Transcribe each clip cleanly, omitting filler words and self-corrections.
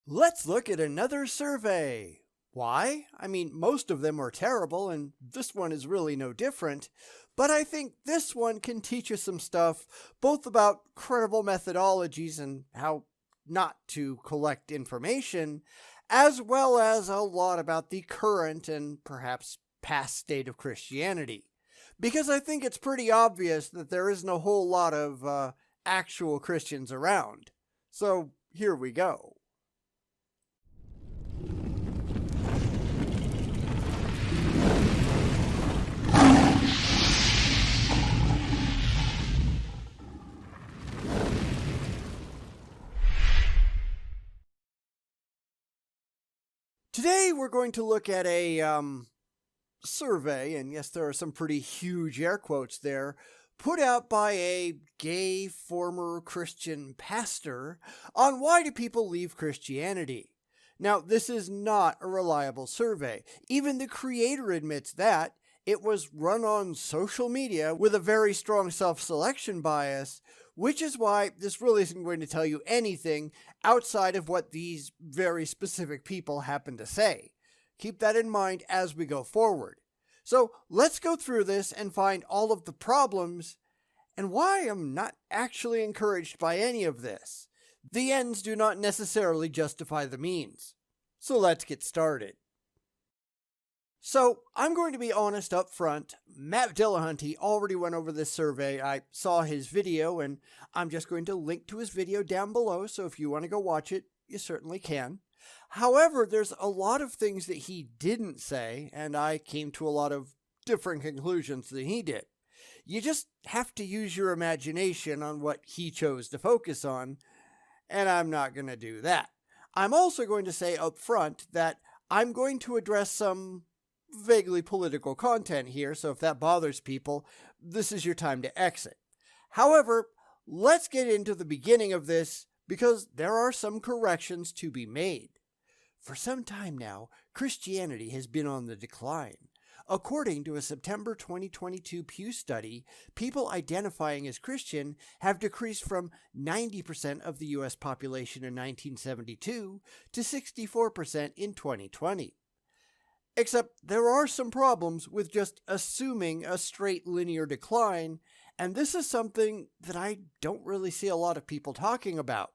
Let's look at another survey. Why? I mean, most of them are terrible, and this one is really no different. But I think this one can teach us some stuff, both about credible methodologies and how not to collect information, as well as a lot about the current and perhaps past state of Christianity. Because I think it's pretty obvious that there isn't a whole lot of actual Christians around. So here we go. Today we're going to look at a survey, and yes, there are some pretty huge air quotes there, put out by a gay former Christian pastor on why do people leave Christianity. Now, this is not a reliable survey. Even the creator admits that. It was run on social media with a very strong self-selection bias, which is why this really isn't going to tell you anything outside of what these very specific people happen to say. Keep that in mind as we go forward. So let's go through this and find all of the problems and why I'm not actually encouraged by any of this. The ends do not necessarily justify the means. So let's get started. So I'm going to be honest up front. Matt Dillahunty already went over this survey. I saw his video, and I'm just going to link to his video down below, so if you want to go watch it, you certainly can. However, there's a lot of things that he didn't say, and I came to a lot of different conclusions than he did. You just have to use your imagination on what he chose to focus on, and I'm not going to do that. I'm also going to say up front that I'm going to address some vaguely political content here, so if that bothers people, this is your time to exit. However, let's get into the beginning of this because there are some corrections to be made. For some time now, Christianity has been on the decline. According to a September 2022 Pew study, people identifying as Christian have decreased from 90% of the U.S. population in 1972 to 64% in 2020. Except there are some problems with just assuming a straight linear decline, and this is something that I don't really see a lot of people talking about.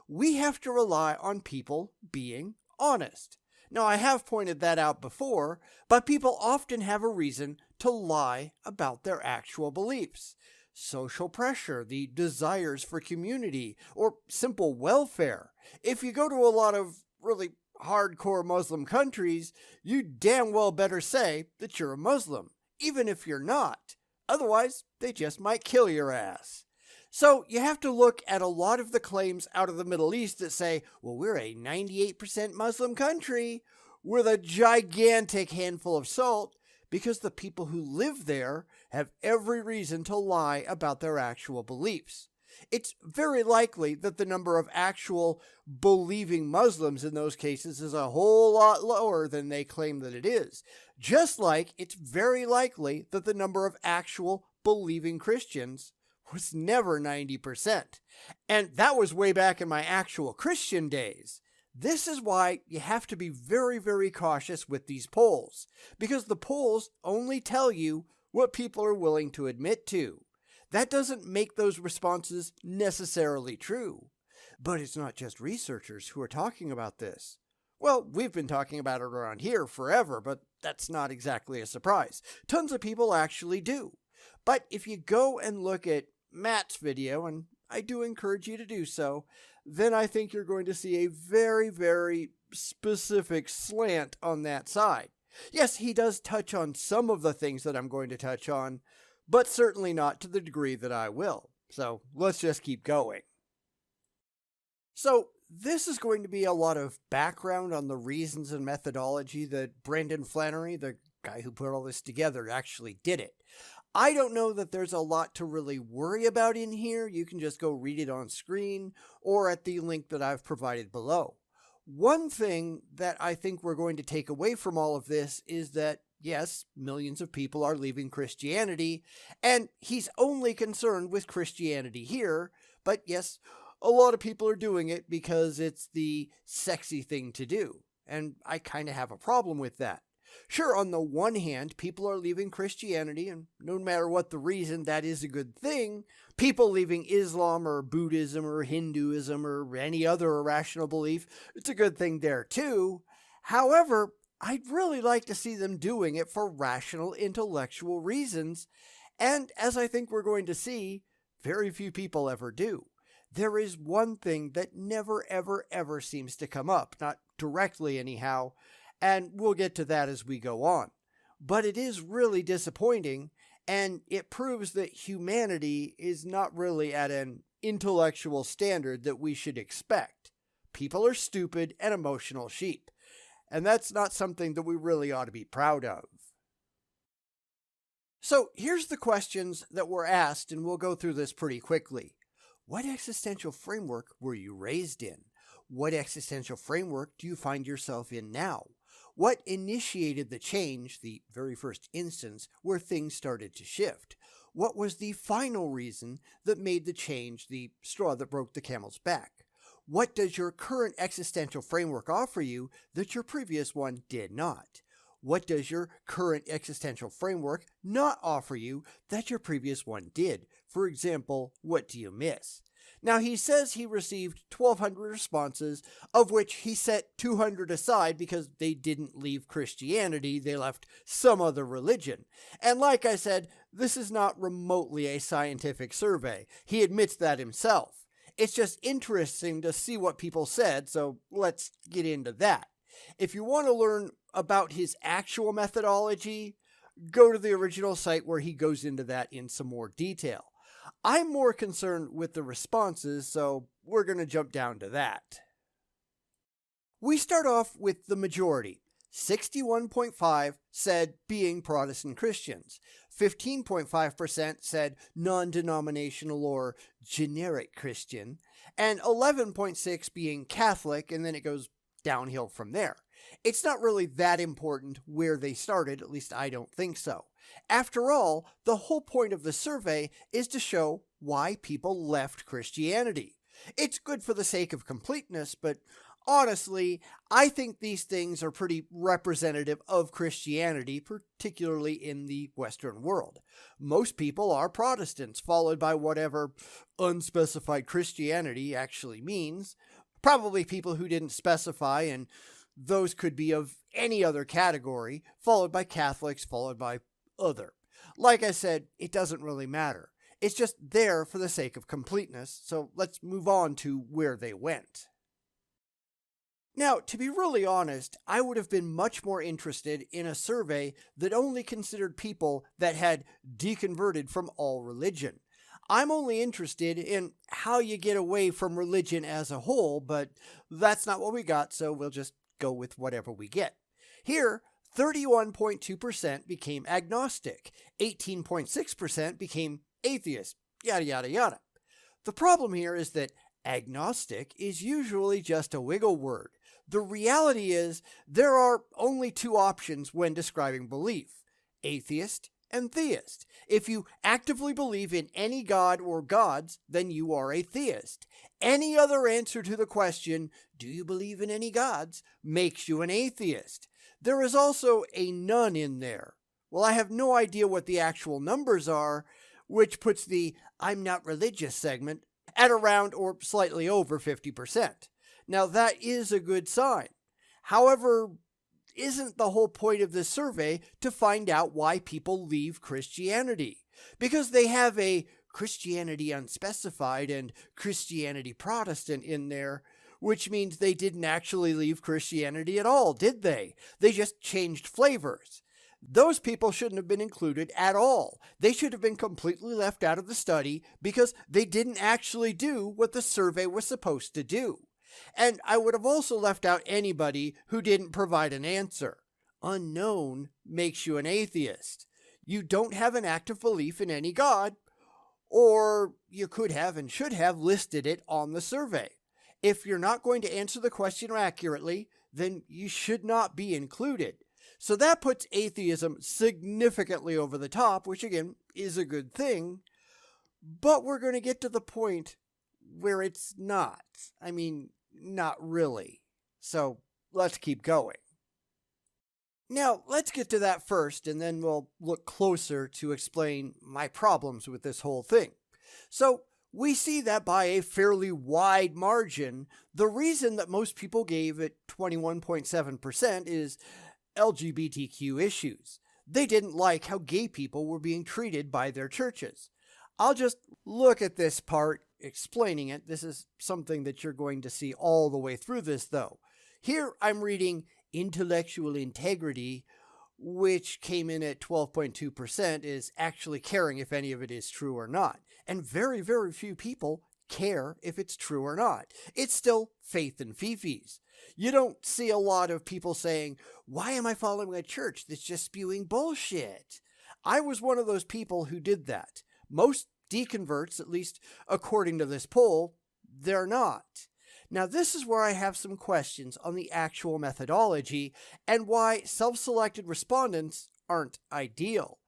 We have to rely on people being honest. Now, I have pointed that out before, but people often have a reason to lie about their actual beliefs. Social pressure, the desires for community, or simple welfare. If you go to a lot of really hardcore Muslim countries, you damn well better say that you're a Muslim, even if you're not. Otherwise, they just might kill your ass. So you have to look at a lot of the claims out of the Middle East that say, well, we're a 98% Muslim country with a gigantic handful of salt, because the people who live there have every reason to lie about their actual beliefs. It's very likely that the number of actual believing Muslims in those cases is a whole lot lower than they claim that it is. Just like it's very likely that the number of actual believing Christians was never 90%. And that was way back in my actual Christian days. This is why you have to be very, very cautious with these polls, because the polls only tell you what people are willing to admit to. That doesn't make those responses necessarily true. But it's not just researchers who are talking about this. Well, we've been talking about it around here forever, but that's not exactly a surprise. Tons of people actually do. But if you go and look at Matt's video, and I do encourage you to do so, then I think you're going to see a very, very specific slant on that side. Yes, he does touch on some of the things that I'm going to touch on, but certainly not to the degree that I will. So let's just keep going. So this is going to be a lot of background on the reasons and methodology that Brendan Flannery, the guy who put all this together, actually did it. I don't know that there's a lot to really worry about in here. You can just go read it on screen or at the link that I've provided below. One thing that I think we're going to take away from all of this is that, yes, millions of people are leaving Christianity, and he's only concerned with Christianity here, but yes, a lot of people are doing it because it's the sexy thing to do. And I kind of have a problem with that. Sure, on the one hand, people are leaving Christianity, and no matter what the reason, that is a good thing. People leaving Islam or Buddhism or Hinduism or any other irrational belief, it's a good thing there too. However, I'd really like to see them doing it for rational, intellectual reasons. And as I think we're going to see, very few people ever do. There is one thing that never, ever, ever seems to come up, not directly anyhow, and we'll get to that as we go on. But it is really disappointing, and it proves that humanity is not really at an intellectual standard that we should expect. People are stupid and emotional sheep, and that's not something that we really ought to be proud of. So here's the questions that were asked, and we'll go through this pretty quickly. What existential framework were you raised in? What existential framework do you find yourself in now? What initiated the change, the very first instance, where things started to shift? What was the final reason that made the change the straw that broke the camel's back? What does your current existential framework offer you that your previous one did not? What does your current existential framework not offer you that your previous one did? For example, what do you miss? Now, he says he received 1,200 responses, of which he set 200 aside because they didn't leave Christianity, they left some other religion. And like I said, this is not remotely a scientific survey. He admits that himself. It's just interesting to see what people said, so let's get into that. If you want to learn about his actual methodology, go to the original site where he goes into that in some more detail. I'm more concerned with the responses, so we're going to jump down to that. We start off with the majority. 61.5% said being Protestant Christians. 15.5% said non-denominational or generic Christian. And 11.6% being Catholic, and then it goes downhill from there. It's not really that important where they started, at least I don't think so. After all, the whole point of the survey is to show why people left Christianity. It's good for the sake of completeness, but honestly, I think these things are pretty representative of Christianity, particularly in the Western world. Most people are Protestants, followed by whatever unspecified Christianity actually means. Probably people who didn't specify, and those could be of any other category, followed by Catholics, followed by other. Like I said, it doesn't really matter. It's just there for the sake of completeness, so let's move on to where they went. Now, to be really honest, I would have been much more interested in a survey that only considered people that had deconverted from all religion. I'm only interested in how you get away from religion as a whole, but that's not what we got, so we'll just go with whatever we get. Here, 31.2% became agnostic, 18.6% became atheist, yada yada yada. The problem here is that agnostic is usually just a wiggle word. The reality is there are only two options when describing belief: atheist and theist. If you actively believe in any god or gods, then you are a theist. Any other answer to the question, do you believe in any gods, makes you an atheist. There is also a none in there. Well, I have no idea what the actual numbers are, which puts the I'm not religious segment at around or slightly over 50%. Now, that is a good sign. However, isn't the whole point of this survey to find out why people leave Christianity? Because they have a Christianity unspecified and Christianity Protestant in there, which means they didn't actually leave Christianity at all, did they? They just changed flavors. Those people shouldn't have been included at all. They should have been completely left out of the study because they didn't actually do what the survey was supposed to do. And I would have also left out anybody who didn't provide an answer. Unknown makes you an atheist. You don't have an active belief in any god, or you could have and should have listed it on the survey. If you're not going to answer the question accurately, then you should not be included. So that puts atheism significantly over the top, which again is a good thing. But we're going to get to the point where it's not. I mean, not really. So let's keep going. Now, let's get to that first, and then we'll look closer to explain my problems with this whole thing. So, we see that by a fairly wide margin, the reason that most people gave it 21.7% is LGBTQ issues. They didn't like how gay people were being treated by their churches. I'll just look at this part, explaining it. This is something that you're going to see all the way through this, though. Here I'm reading intellectual integrity, which came in at 12.2%, is actually caring if any of it is true or not. And very, very few people care if it's true or not. It's still faith and fifis. You don't see a lot of people saying, why am I following a church that's just spewing bullshit? I was one of those people who did that. Most deconverts, at least according to this poll, they're not. Now, this is where I have some questions on the actual methodology and why self-selected respondents aren't ideal.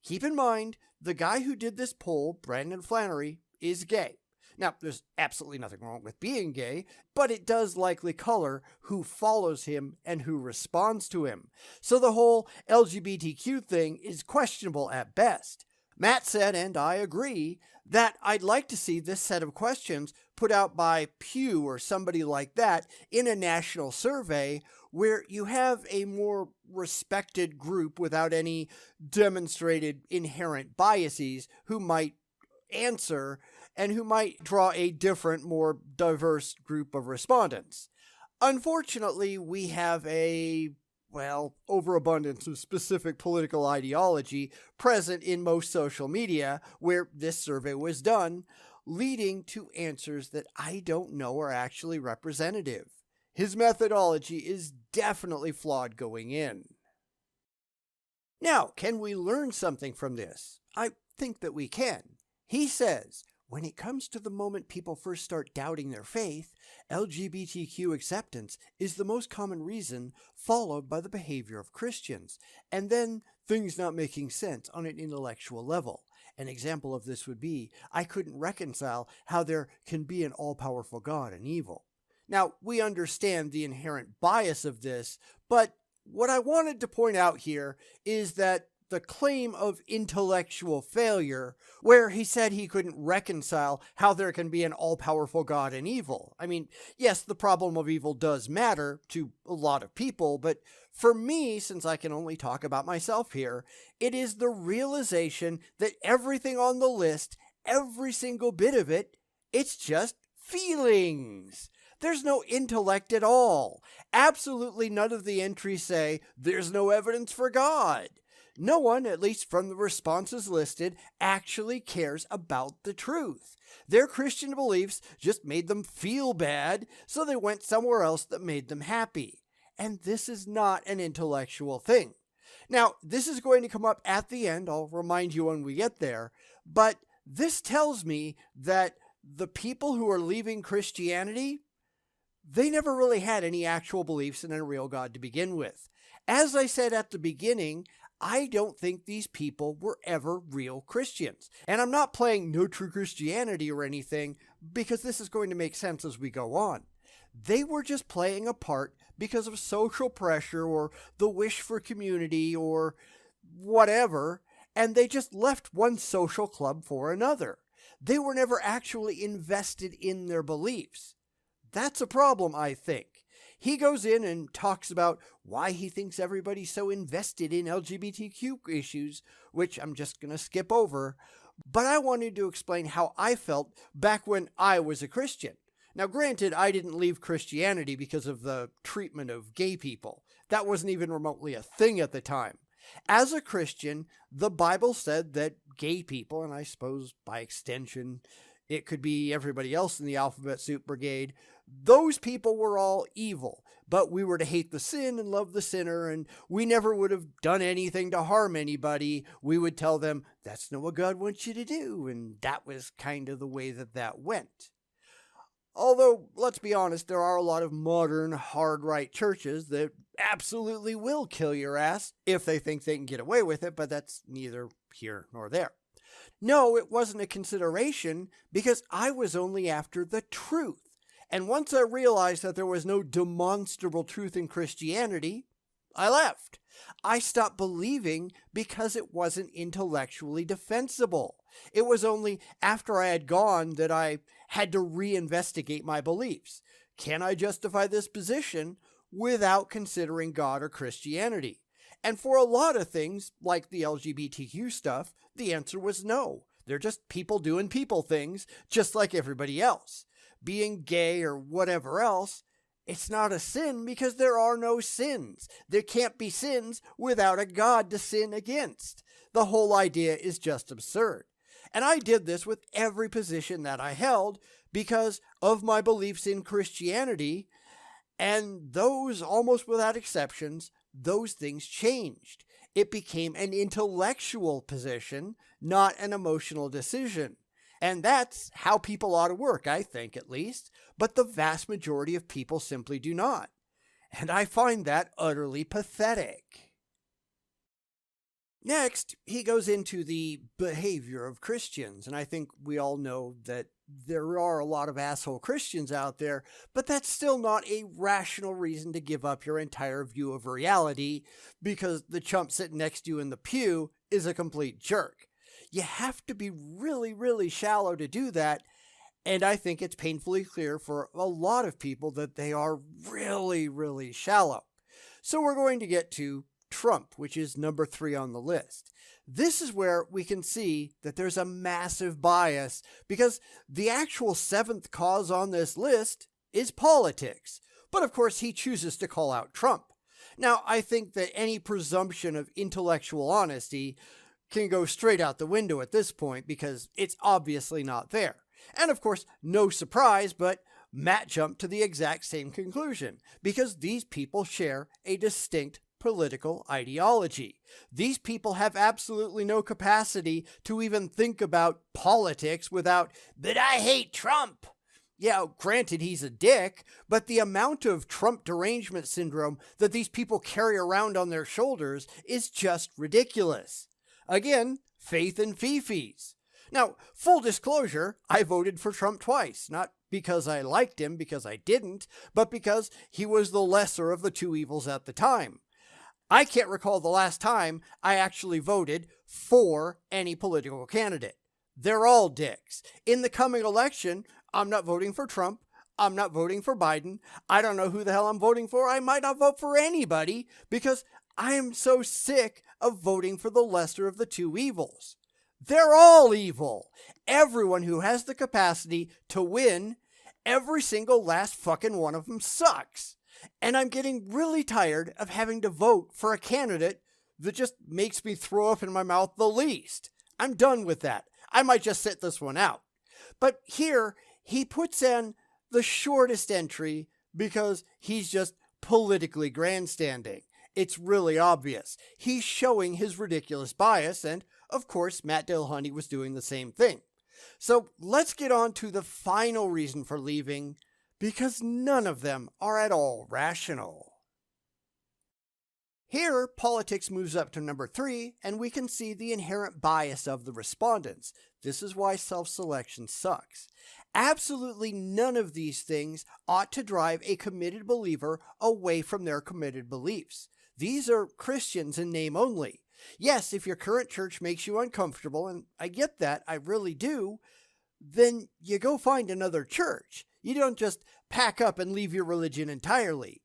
Keep in mind, the guy who did this poll, Brandon Flannery, is gay. Now, there's absolutely nothing wrong with being gay, but it does likely color who follows him and who responds to him. So the whole LGBTQ thing is questionable at best. Matt said, and I agree, that I'd like to see this set of questions put out by Pew or somebody like that in a national survey where you have a more respected group without any demonstrated inherent biases who might answer and who might draw a different, more diverse group of respondents. Unfortunately, we have a overabundance of specific political ideology present in most social media where this survey was done, leading to answers that I don't know are actually representative. His methodology is definitely flawed going in. Now, can we learn something from this? I think that we can. He says, when it comes to the moment people first start doubting their faith, LGBTQ acceptance is the most common reason, followed by the behavior of Christians, and then things not making sense on an intellectual level. An example of this would be, I couldn't reconcile how there can be an all-powerful God and evil. Now, we understand the inherent bias of this, but what I wanted to point out here is that the claim of intellectual failure, where he said he couldn't reconcile how there can be an all-powerful God and evil. I mean, yes, the problem of evil does matter to a lot of people, but for me, since I can only talk about myself here, it is the realization that everything on the list, every single bit of it, it's just feelings. There's no intellect at all. Absolutely none of the entries say, there's no evidence for God. No one, at least from the responses listed, actually cares about the truth. Their Christian beliefs just made them feel bad, so they went somewhere else that made them happy. And this is not an intellectual thing. Now, this is going to come up at the end. I'll remind you when we get there. But this tells me that the people who are leaving Christianity, they never really had any actual beliefs in a real God to begin with. As I said at the beginning, I don't think these people were ever real Christians. And I'm not playing no true Christianity or anything, because this is going to make sense as we go on. They were just playing a part because of social pressure or the wish for community or whatever, and they just left one social club for another. They were never actually invested in their beliefs. That's a problem, I think. He goes in and talks about why he thinks everybody's so invested in LGBTQ issues, which I'm just going to skip over. But I wanted to explain how I felt back when I was a Christian. Now, granted, I didn't leave Christianity because of the treatment of gay people. That wasn't even remotely a thing at the time. As a Christian, the Bible said that gay people, and I suppose by extension, it could be everybody else in the alphabet soup brigade, those people were all evil, but we were to hate the sin and love the sinner, and we never would have done anything to harm anybody. We would tell them, that's not what God wants you to do, and that was kind of the way that went. Although, let's be honest, there are a lot of modern, hard-right churches that absolutely will kill your ass if they think they can get away with it, but that's neither here nor there. No, it wasn't a consideration because I was only after the truth. And once I realized that there was no demonstrable truth in Christianity, I left. I stopped believing because it wasn't intellectually defensible. It was only after I had gone that I had to reinvestigate my beliefs. Can I justify this position without considering God or Christianity? And for a lot of things, like the LGBTQ stuff, the answer was no. They're just people doing people things, just like everybody else. Being gay or whatever else, it's not a sin because there are no sins. There can't be sins without a God to sin against. The whole idea is just absurd. And I did this with every position that I held because of my beliefs in Christianity, and those, almost without exceptions, those things changed. It became an intellectual position, not an emotional decision. And that's how people ought to work, I think, at least. But the vast majority of people simply do not. And I find that utterly pathetic. Next, he goes into the behavior of Christians. And I think we all know that there are a lot of asshole Christians out there, but that's still not a rational reason to give up your entire view of reality because the chump sitting next to you in the pew is a complete jerk. You have to be really, really shallow to do that, and I think it's painfully clear for a lot of people that they are really, really shallow. So we're going to get to Trump, which is number 3 on the list. This is where we can see that there's a massive bias because the actual 7th cause on this list is politics. But of course, he chooses to call out Trump. Now, I think that any presumption of intellectual honesty can go straight out the window at this point because it's obviously not there. And of course, no surprise, but Matt jumped to the exact same conclusion because these people share a distinct political ideology. These people have absolutely no capacity to even think about politics without, but I hate Trump. Yeah, granted, he's a dick, but the amount of Trump derangement syndrome that these people carry around on their shoulders is just ridiculous. Again, faith in fifis. Now, full disclosure, I voted for Trump twice, not because I liked him, because I didn't, but because he was the lesser of the two evils at the time. I can't recall the last time I actually voted for any political candidate. They're all dicks. In the coming election, I'm not voting for Trump. I'm not voting for Biden. I don't know who the hell I'm voting for. I might not vote for anybody because I am so sick of voting for the lesser of the two evils. They're all evil. Everyone who has the capacity to win, every single last fucking one of them sucks. And I'm getting really tired of having to vote for a candidate that just makes me throw up in my mouth the least. I'm done with that. I might just sit this one out. But here, he puts in the shortest entry because he's just politically grandstanding. It's really obvious. He's showing his ridiculous bias, and of course, Matt Dillahunty was doing the same thing. So let's get on to the final reason for leaving, because none of them are at all rational. Here, politics moves up to number 3, and we can see the inherent bias of the respondents. This is why self-selection sucks. Absolutely none of these things ought to drive a committed believer away from their committed beliefs. These are Christians in name only. Yes, if your current church makes you uncomfortable, and I get that, I really do, then you go find another church. You don't just pack up and leave your religion entirely.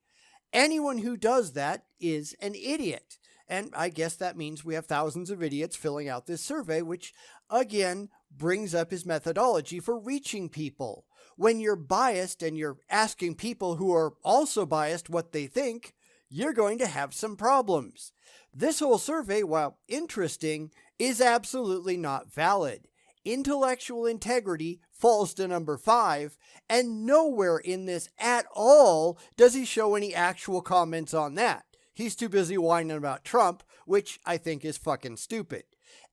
Anyone who does that is an idiot. And I guess that means we have thousands of idiots filling out this survey, which, again, brings up his methodology for reaching people. When you're biased and you're asking people who are also biased what they think, you're going to have some problems. This whole survey, while interesting, is absolutely not valid. Intellectual integrity falls to number 5, and nowhere in this at all does he show any actual comments on that. He's too busy whining about Trump, which I think is fucking stupid.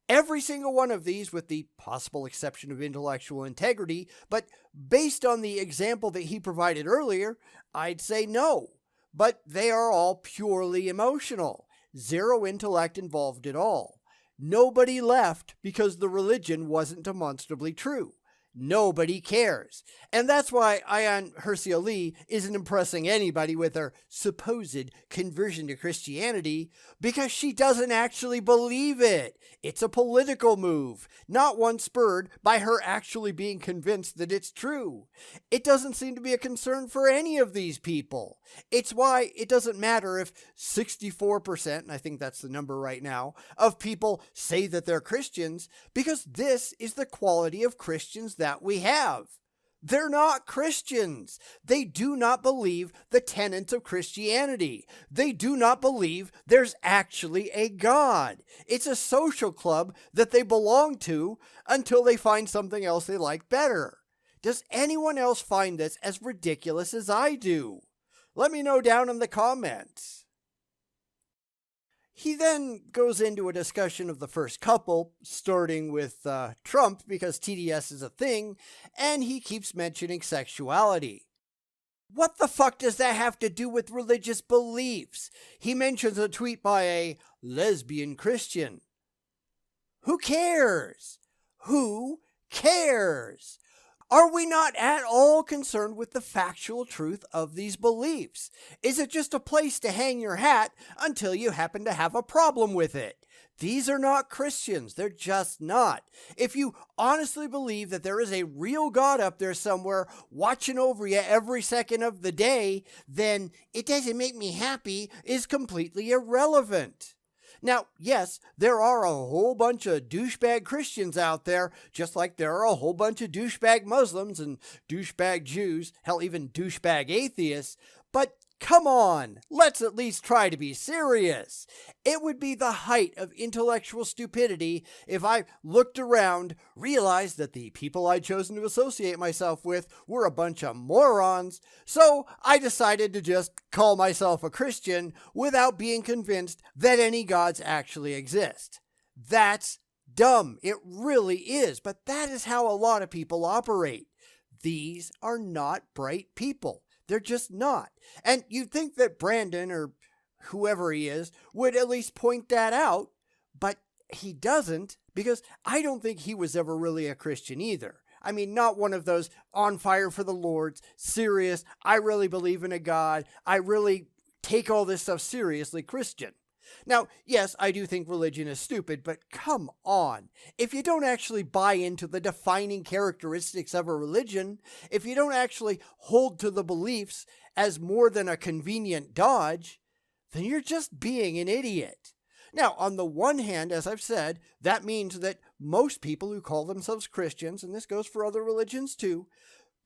Every single one of these, with the possible exception of intellectual integrity, but based on the example that he provided earlier, I'd say no. But they are all purely emotional. Zero intellect involved at all. Nobody left because the religion wasn't demonstrably true. Nobody cares. And that's why Ayaan Hirsi Ali isn't impressing anybody with her supposed conversion to Christianity, because she doesn't actually believe it. It's a political move, not one spurred by her actually being convinced that it's true. It doesn't seem to be a concern for any of these people. It's why it doesn't matter if 64%, and I think that's the number right now, of people say that they're Christians, because this is the quality of Christians that we have. They're not Christians. They do not believe the tenets of Christianity. They do not believe there's actually a God. It's a social club that they belong to until they find something else they like better. Does anyone else find this as ridiculous as I do? Let me know down in the comments. He then goes into a discussion of the first couple, starting with Trump because TDS is a thing, and he keeps mentioning sexuality. What the fuck does that have to do with religious beliefs? He mentions a tweet by a lesbian Christian. Who cares? Who cares? Are we not at all concerned with the factual truth of these beliefs? Is it just a place to hang your hat until you happen to have a problem with it? These are not Christians. They're just not. If you honestly believe that there is a real God up there somewhere watching over you every second of the day, then "it doesn't make me happy" is completely irrelevant. Now, yes, there are a whole bunch of douchebag Christians out there, just like there are a whole bunch of douchebag Muslims and douchebag Jews, hell, even douchebag atheists, but come on, let's at least try to be serious. It would be the height of intellectual stupidity if I looked around, realized that the people I'd chosen to associate myself with were a bunch of morons, so I decided to just call myself a Christian without being convinced that any gods actually exist. That's dumb. It really is, but that is how a lot of people operate. These are not bright people. They're just not. And you'd think that Brandon, or whoever he is, would at least point that out, but he doesn't, because I don't think he was ever really a Christian either. I mean, not one of those on fire for the Lord's, serious, I really believe in a God, I really take all this stuff seriously Christian. Now, yes, I do think religion is stupid, but come on. If you don't actually buy into the defining characteristics of a religion, if you don't actually hold to the beliefs as more than a convenient dodge, then you're just being an idiot. Now, on the one hand, as I've said, that means that most people who call themselves Christians, and this goes for other religions too,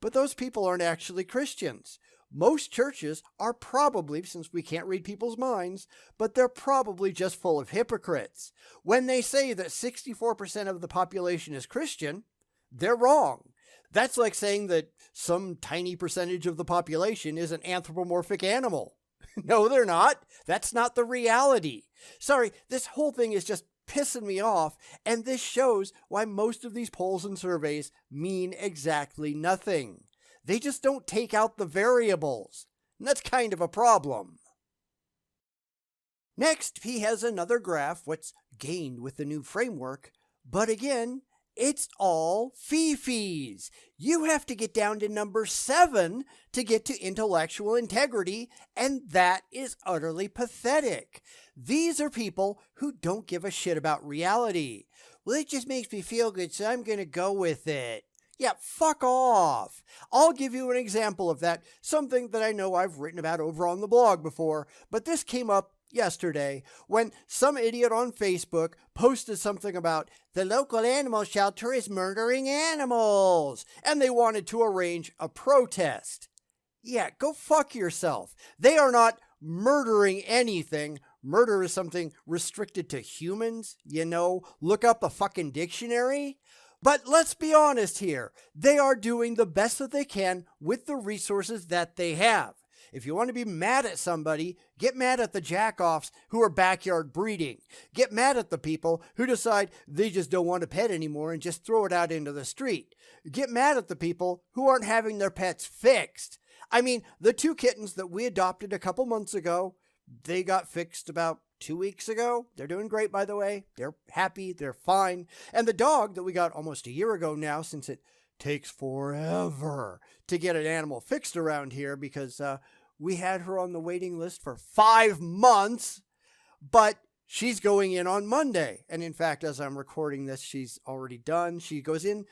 but those people aren't actually Christians. Most churches are probably, since we can't read people's minds, but they're probably just full of hypocrites. When they say that 64% of the population is Christian, they're wrong. That's like saying that some tiny percentage of the population is an anthropomorphic animal. No, they're not. That's not the reality. Sorry, this whole thing is just pissing me off, and this shows why most of these polls and surveys mean exactly nothing. They just don't take out the variables, and that's kind of a problem. Next, he has another graph, what's gained with the new framework, but again, it's all fee-fees. You have to get down to number 7 to get to intellectual integrity, and that is utterly pathetic. These are people who don't give a shit about reality. Well, it just makes me feel good, so I'm going to go with it. Yeah, fuck off. I'll give you an example of that, something that I know I've written about over on the blog before, but this came up yesterday when some idiot on Facebook posted something about the local animal shelter is murdering animals, and they wanted to arrange a protest. Yeah, go fuck yourself. They are not murdering anything. Murder is something restricted to humans, look up a fucking dictionary. But let's be honest here. They are doing the best that they can with the resources that they have. If you want to be mad at somebody, get mad at the jack-offs who are backyard breeding. Get mad at the people who decide they just don't want a pet anymore and just throw it out into the street. Get mad at the people who aren't having their pets fixed. I mean, the 2 kittens that we adopted a couple months ago, they got fixed about 2 weeks ago. They're doing great, by the way. They're happy. They're fine. And the dog that we got almost a year ago now, since it takes forever to get an animal fixed around here because we had her on the waiting list for 5 months, but she's going in on Monday. And in fact, as I'm recording this, she's already done. She goes in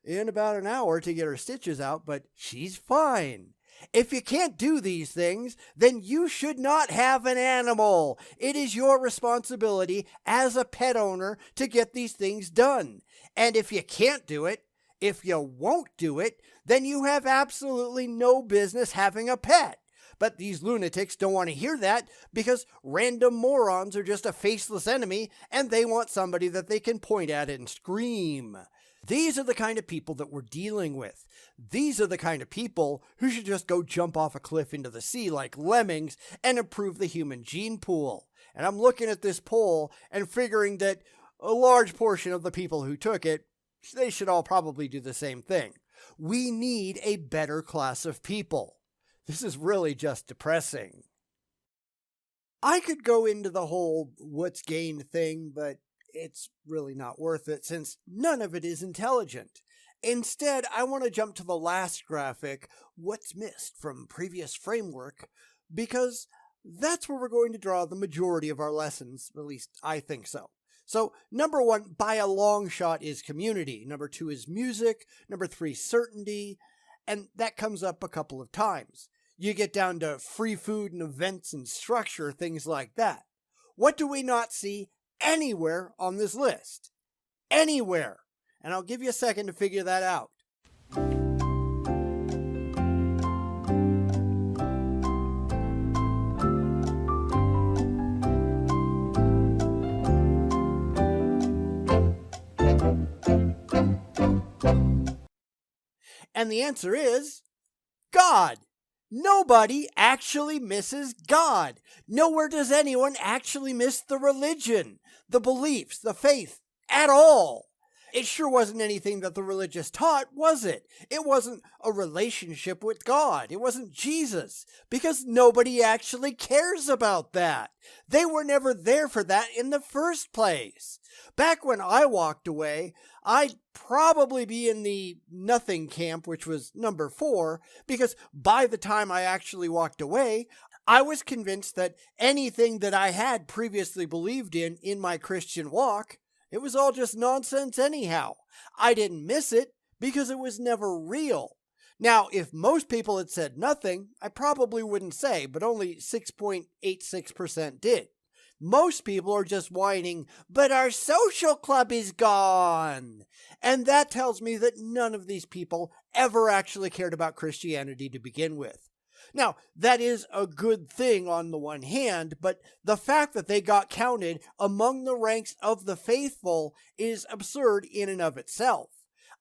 about an hour to get her stitches out, but she's fine. If you can't do these things, then you should not have an animal. It is your responsibility as a pet owner to get these things done. And if you can't do it, if you won't do it, then you have absolutely no business having a pet. But these lunatics don't want to hear that because random morons are just a faceless enemy and they want somebody that they can point at and scream. These are the kind of people that we're dealing with. These are the kind of people who should just go jump off a cliff into the sea like lemmings and improve the human gene pool. And I'm looking at this poll and figuring that a large portion of the people who took it, they should all probably do the same thing. We need a better class of people. This is really just depressing. I could go into the whole what's gained thing, but it's really not worth it since none of it is intelligent. Instead, I want to jump to the last graphic, what's missed from previous framework, because that's where we're going to draw the majority of our lessons, at least I think so. So, number 1, by a long shot, is community. Number 2 is music. Number 3, certainty. And that comes up a couple of times. You get down to free food and events and structure, things like that. What do we not see anywhere on this list? Anywhere. And I'll give you a second to figure that out. And the answer is God. Nobody actually misses God. Nowhere does anyone actually miss the religion, the beliefs, the faith at all. It sure wasn't anything that the religious taught, was it? It wasn't a relationship with God. It wasn't Jesus, because nobody actually cares about that. They were never there for that in the first place. Back when I walked away, I'd probably be in the nothing camp, which was number 4, because by the time I actually walked away, I was convinced that anything that I had previously believed in my Christian walk, it was all just nonsense anyhow. I didn't miss it because it was never real. Now, if most people had said nothing, I probably wouldn't say, but only 6.86% did. Most people are just whining, but our social club is gone. And that tells me that none of these people ever actually cared about Christianity to begin with. Now, that is a good thing on the one hand, but the fact that they got counted among the ranks of the faithful is absurd in and of itself.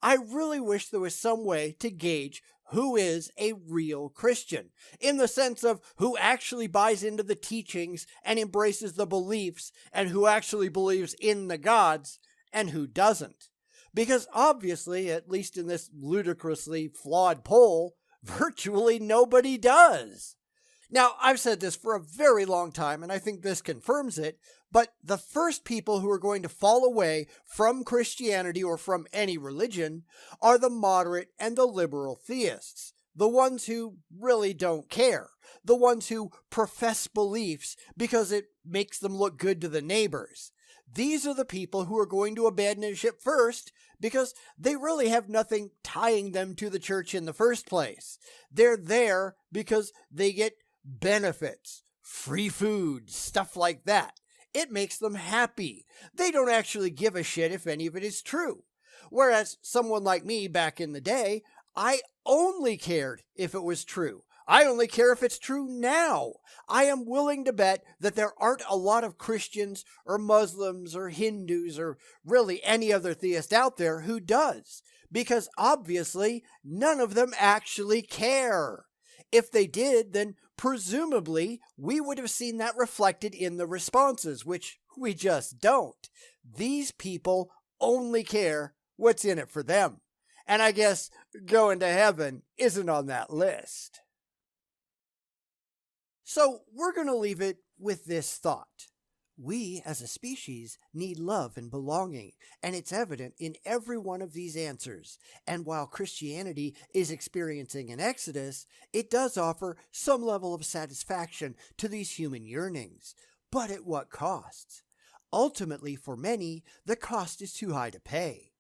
I really wish there was some way to gauge who is a real Christian, in the sense of who actually buys into the teachings and embraces the beliefs, and who actually believes in the gods, and who doesn't. Because obviously, at least in this ludicrously flawed poll, virtually nobody does. Now, I've said this for a very long time, and I think this confirms it, but the first people who are going to fall away from Christianity or from any religion are the moderate and the liberal theists, the ones who really don't care, the ones who profess beliefs because it makes them look good to the neighbors. These are the people who are going to abandon ship first because they really have nothing tying them to the church in the first place. They're there because they get benefits, free food, stuff like that. It makes them happy. They don't actually give a shit if any of it is true. Whereas someone like me back in the day, I only cared if it was true. I only care if it's true now. I am willing to bet that there aren't a lot of Christians or Muslims or Hindus or really any other theist out there who does. Because obviously, none of them actually care. If they did, then presumably we would have seen that reflected in the responses, which we just don't. These people only care what's in it for them. And I guess going to heaven isn't on that list. So we're going to leave it with this thought. We, as a species, need love and belonging, and it's evident in every one of these answers. And while Christianity is experiencing an exodus, it does offer some level of satisfaction to these human yearnings. But at what cost? Ultimately, for many, the cost is too high to pay.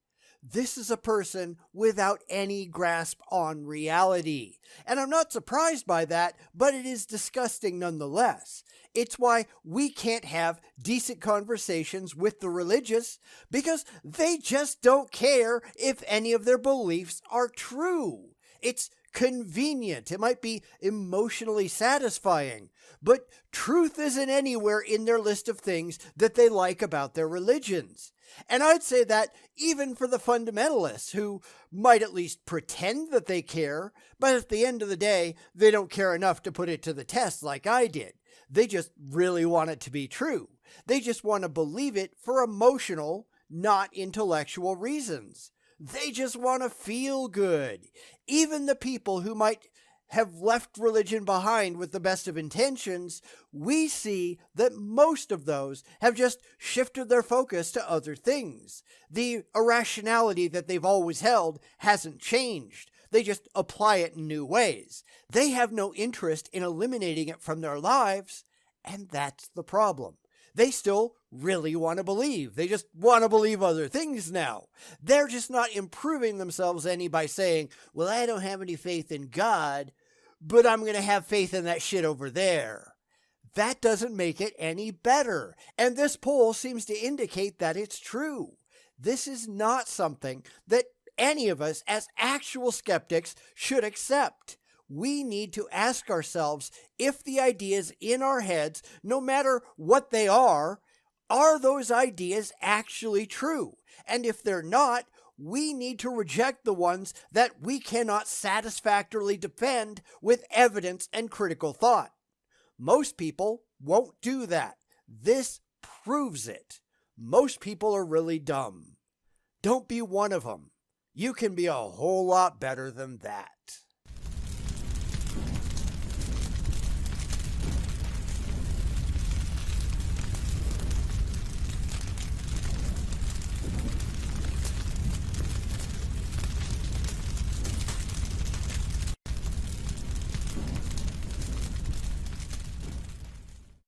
This is a person without any grasp on reality. And I'm not surprised by that, but it is disgusting nonetheless. It's why we can't have decent conversations with the religious, because they just don't care if any of their beliefs are true. It's convenient. It might be emotionally satisfying, but truth isn't anywhere in their list of things that they like about their religions. And I'd say that even for the fundamentalists, who might at least pretend that they care, but at the end of the day, they don't care enough to put it to the test like I did. They just really want it to be true. They just want to believe it for emotional, not intellectual reasons. They just want to feel good. Even the people who might have left religion behind with the best of intentions, we see that most of those have just shifted their focus to other things. The irrationality that they've always held hasn't changed. They just apply it in new ways. They have no interest in eliminating it from their lives, and that's the problem. They still really want to believe. They just want to believe other things now. They're just not improving themselves any by saying, well, I don't have any faith in God, but I'm going to have faith in that shit over there. That doesn't make it any better. And this poll seems to indicate that it's true. This is not something that any of us as actual skeptics should accept. We need to ask ourselves if the ideas in our heads, no matter what they are those ideas actually true? And if they're not, we need to reject the ones that we cannot satisfactorily defend with evidence and critical thought. Most people won't do that. This proves it. Most people are really dumb. Don't be one of them. You can be a whole lot better than that.